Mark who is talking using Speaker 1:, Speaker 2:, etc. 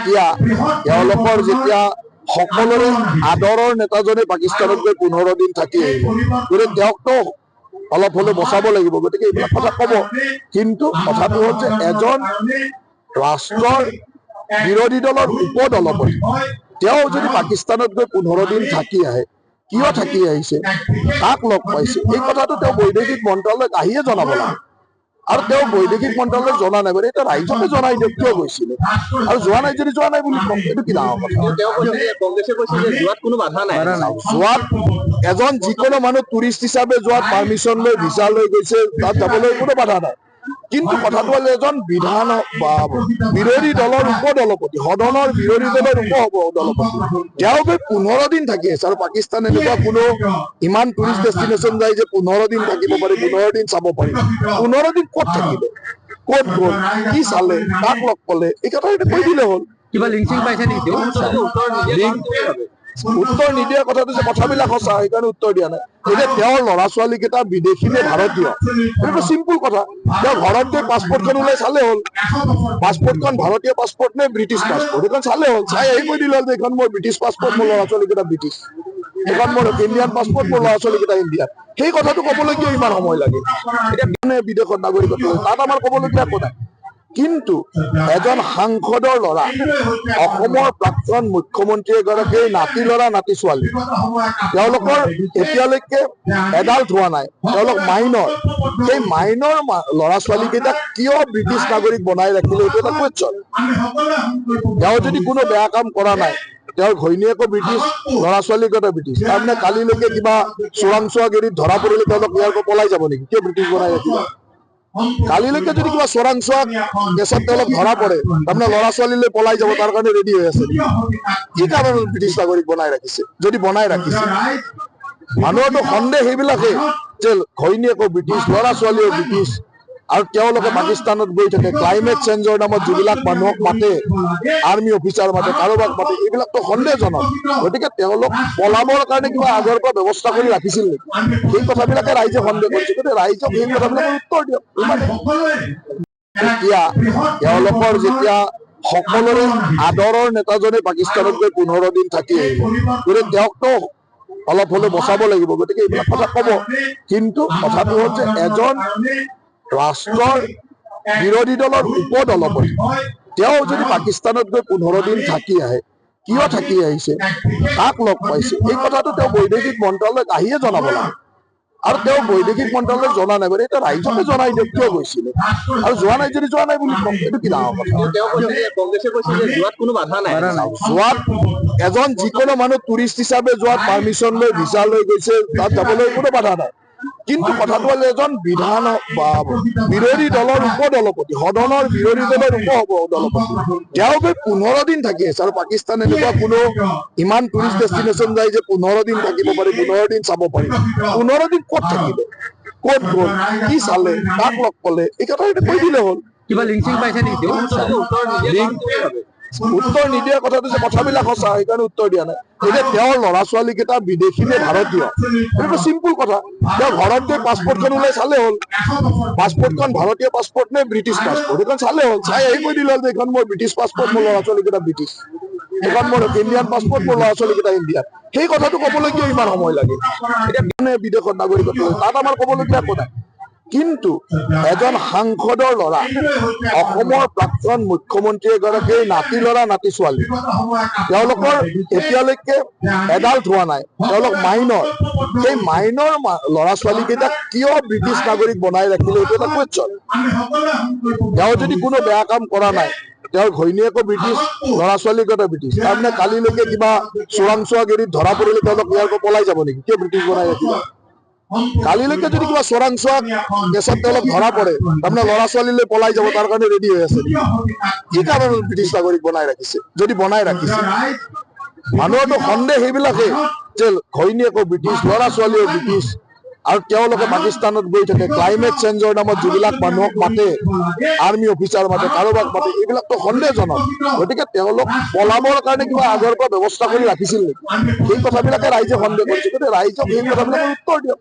Speaker 1: এতিয়া তেওঁলোকৰ যেতিয়া সকলোৰে আদৰৰ নেতাজনে পাকিস্তানত গৈ 15 দিন থাকি আহিব, গতিকে তেওঁকতো অলপ হলেও বচাব লাগিব, গতিকে এইবিলাক কথা কব। কিন্তু কথাটো হ'ল যে এজন ৰাষ্ট্ৰৰ বিৰোধী দলৰ উপদলপতি তেওঁ যদি পাকিস্তানত গৈ 15 দিন থাকি আহে, কিয় থাকি আহিছে, কাক লগ পাইছে, এই কথাটো তেওঁ বৈদেশিক মন্ত্ৰালয়ত আহিয়ে জনাব লাগে। আৰু তেওঁ বৈদেশিক মন্ত্ৰালয়ত জনা নাই, এতিয়া ৰাইজকে জনাই দিয়ক কিয় গৈছিলে, আৰু যোৱা নাই যদি যোৱা নাই বুলি কম, এইটো কি ডাঙৰ কথা। যোৱাত এজন যিকোনো মানুহ টুৰিষ্ট হিচাপে যোৱাত পাৰ্মিশ্যন লৈ ভিছা লৈ গৈছে, তাত যাবলৈ কোনো বাধা নাই। কিন্তু কথাটো হ'ল এজন বিৰোধী দলৰ উপদলপতি, সদনৰ বিৰোধী দলৰ উপদলপতি তেওঁ গৈ 15 দিন থাকি আছে। আৰু পাকিস্তান এনেকুৱা কোনো ইমান টুৰিষ্ট ডেষ্টিনেশ্যন যায় যে 15 দিন থাকিব পাৰি, 15 দিন চাব পাৰি। 15 দিন ক'ত থাকিলে, ক'ত গ'ল, কি চালে, কাক লগ পালে, এই কথা এটা কৈ দিলে হ'ল।
Speaker 2: কিবা লিংক পাইছে নেকি?
Speaker 1: উত্তৰ নিদিয়া কথাটো যে কথাবিলাক সঁচা, সেইকাৰণে উত্তৰ দিয়া নাই। এতিয়া তেওঁৰ ল'ৰা ছোৱালী কেইটা বিদেশী নে ভাৰতীয়, এইটো চিম্পুল কথা। তেওঁ ঘৰত গৈ পাছপৰ্টখন ওলাই চালে হ'ল, পাছপৰ্টখন ভাৰতীয় পাছপৰ্ট নে ব্ৰিটিছ পাছপৰ্ট, সেইখন চালে হ'ল। চাই আহি কৈ দিলে হ'ল যে এইখন মোৰ ব্ৰিটিছ পাছপৰ্ট, মোৰ ল'ৰা ছোৱালী কেইটা ব্ৰিটিছ, এইখন মোৰ ইণ্ডিয়ান পাছপৰ্ট, মোৰ ল'ৰা ছোৱালী কেইটা ইণ্ডিয়ান। সেই কথাটো ক'বলগীয়া ইমান সময় লাগে। এতিয়া বিদেশত নাগৰিকত্ব তাত আমাৰ ক'বলগীয়া একো নাই। কিন্তু এজন সাংসদৰ ল'ৰা, অসমৰ প্ৰাক্তন মুখ্যমন্ত্ৰী এগৰাকীৰ নাতি ল'ৰা নাতি ছোৱালী, তেওঁলোকৰ এতিয়ালৈকে এডাল্ট হোৱা নাই, তেওঁলোক মাইনৰ। সেই মাইনৰ ল'ৰা ছোৱালী কেইটাক কিয় ব্ৰিটিছ নাগৰিক বনাই ৰাখিলে, এইটো এটা কুৱেশ্যন। তেওঁ যদি কোনো বেয়া কাম কৰা নাই, তেওঁৰ ঘৈণীয়েকো ব্ৰিটিছ, ল'ৰা ছোৱালীকেইটা ব্ৰিটিছ, তাৰমানে কালিলৈকে কিবা চোৰাংচোৱাগিৰিত ধৰা পৰিলে তেওঁলোক ইয়াৰ পৰা পলাই যাব নেকি, কিয় ব্ৰিটিছ বনাই ৰাখিলে? কালিলৈকে যদি কিবা চোৰাংচোৱা কেছত তেওঁলোক ধৰা পৰে, তাৰমানে ল'ৰা ছোৱালীলৈ পলাই যাব, তাৰ কাৰণে ৰেডি হৈ আছে। কি কাৰণত ব্ৰিটিছ নাগৰিক বনাই ৰাখিছে? যদি বনাই ৰাখিছে, মানুহৰতো সন্দেহ সেইবিলাকে যে ঘৈণীয়েকো ব্ৰিটিছ, ল'ৰা ছোৱালীও ব্ৰিটিছ, আৰু তেওঁলোকে পাকিস্তানত গৈ থাকে, ক্লাইমেট চেঞ্জৰ নামত যিবিলাক মানুহক মাতে, আৰ্মি অফিচাৰ মাতে, কাৰোবাক মাতে, এইবিলাকতো সন্দেহজনক। গতিকে তেওঁলোক পলাবৰ কাৰণে কিবা আগৰ পৰা ব্যৱস্থা কৰি ৰাখিছিল নেকি, সেই কথাবিলাকে ৰাইজে সন্দেহ কৰিছে। গতিকে ৰাইজক সেই কথাবিলাকৰ উত্তৰ দিয়ক। এতিয়া তেওঁলোকৰ যেতিয়া সকলোৰে আদৰৰ নেতাজনে পাকিস্তানত গৈ 15 দিন থাকি আহিব, গতিকে তেওঁকতো অলপ হলেও বচাব লাগিব, গতিকে এইবিলাক কথা কব। কিন্তু কথাটো হ'ল যে এজন ৰাষ্ট্ৰৰ বিৰোধী দলৰ উপদলপতি তেওঁ যদি পাকিস্তানত গৈ 15 দিন থাকি আহে, কিয় থাকি আহিছে, কাক লগ পাইছে, এই কথাটো তেওঁ বৈদেশিক মন্ত্ৰালয়ত আহিয়ে জনাব লাগে। আৰু তেওঁ বৈদেশিক মন্ত্ৰালয়ত জনা নাই, এতিয়া ৰাইজকে জনাই দিয়ক কিয় গৈছিলে, আৰু যোৱা নাই যদি যোৱা নাই বুলি কম, এইটো কি ডাঙৰ কথা। যোৱাত এজন যিকোনো মানুহ টুৰিষ্ট হিচাপে যোৱাত পাৰ্মিশ্যন লৈ ভিছা লৈ গৈছে, তাত যাবলৈ কোনো বাধা নাই। কিন্তু কথাটো হ'ল এজন বিৰোধী দলৰ উপদলপতি, সদনৰ বিৰোধী দলৰ উপদলপতি তেওঁ গৈ 15 দিন থাকি আছে। আৰু পাকিস্তান এনেকুৱা কোনো ইমান টুৰিষ্ট ডেষ্টিনেশ্যন যায় যে 15 দিন থাকিব পাৰি, 15 দিন চাব পাৰি। 15 দিন ক'ত থাকিলে, ক'ত গ'ল, কি চালে, কাক লগ পালে, এই কথা এটা কৈ দিলে হ'ল।
Speaker 2: কিবা লিংক পাইছে নেকি?
Speaker 1: উত্তৰ নিদিয়া কথাটো যে কথাবিলাক সঁচা, সেইকাৰণে উত্তৰ দিয়া নাই। এতিয়া তেওঁৰ ল'ৰা ছোৱালী কেইটা বিদেশী নে ভাৰতীয়, এইটো চিম্পুল কথা। তেওঁ ঘৰত গৈ পাছপৰ্টখন ওলাই চালে হ'ল, পাছপৰ্টখন ভাৰতীয় পাছপৰ্ট নে ব্ৰিটিছ পাছপৰ্ট, সেইখন চালে হ'ল। চাই আহি কৈ দিলে হ'ল যে এইখন মোৰ ব্ৰিটিছ পাছপৰ্ট, মোৰ ল'ৰা ছোৱালী কেইটা ব্ৰিটিছ, এইখন মোৰ ইণ্ডিয়ান পাছপৰ্ট, মোৰ ল'ৰা ছোৱালী কেইটা ইণ্ডিয়ান। সেই কথাটো ক'বলগীয়া ইমান সময় লাগে। এতিয়া বিদেশত নাগৰিকত্ব তাত আমাৰ ক'বলগীয়া একো নাই। কিন্তু এজন সাংসদৰ ল'ৰা, অসমৰ প্ৰাক্তন মুখ্যমন্ত্ৰী এগৰাকীৰ নাতি ল'ৰা নাতি ছোৱালী, তেওঁলোকৰ এতিয়ালৈকে এডাল্ট হোৱা নাই, তেওঁলোক মাইনৰ। সেই মাইনৰ ল'ৰা ছোৱালী কেইটাক কিয় ব্ৰিটিছ নাগৰিক বনাই ৰাখিলে, এইটো এটা কুৱেশ্যন। তেওঁ যদি কোনো বেয়া কাম কৰা নাই, তেওঁৰ ঘৈণীয়েকো ব্ৰিটিছ, ল'ৰা ছোৱালীকেইটা ব্ৰিটিছ, তাৰমানে কালিলৈকে কিবা চোৰাংচোৱাগিৰিত ধৰা পৰিলে তেওঁলোক ইয়াৰ পৰা পলাই যাব নেকি, কিয় ব্ৰিটিছ বনাই ৰাখিলে? কালিলৈকে যদি কিবা চোৰাংচোৱা কেছত তেওঁলোক ধৰা পৰে, তাৰমানে ল'ৰা ছোৱালীলৈ পলাই যাব, তাৰ কাৰণে ৰেডি হৈ আছে। কি কাৰণত ব্ৰিটিছ নাগৰিক বনাই ৰাখিছে? যদি বনাই ৰাখিছে, মানুহৰতো সন্দেহ সেইবিলাকে যে ঘৈণীয়েকো ব্ৰিটিছ, ল'ৰা ছোৱালীও ব্ৰিটিছ, আৰু তেওঁলোকে পাকিস্তানত গৈ থাকে, ক্লাইমেট চেঞ্জৰ নামত যিবিলাক মানুহক মাতে, আৰ্মি অফিচাৰ মাতে, কাৰোবাক মাতে, এইবিলাকতো সন্দেহজনক। গতিকে তেওঁলোক পলাবৰ কাৰণে কিবা আগৰ পৰা ব্যৱস্থা কৰি ৰাখিছিল নেকি, সেই কথাবিলাকে ৰাইজে সন্দেহ কৰিছে। গতিকে ৰাইজক সেই কথাবিলাকৰ উত্তৰ দিয়ক।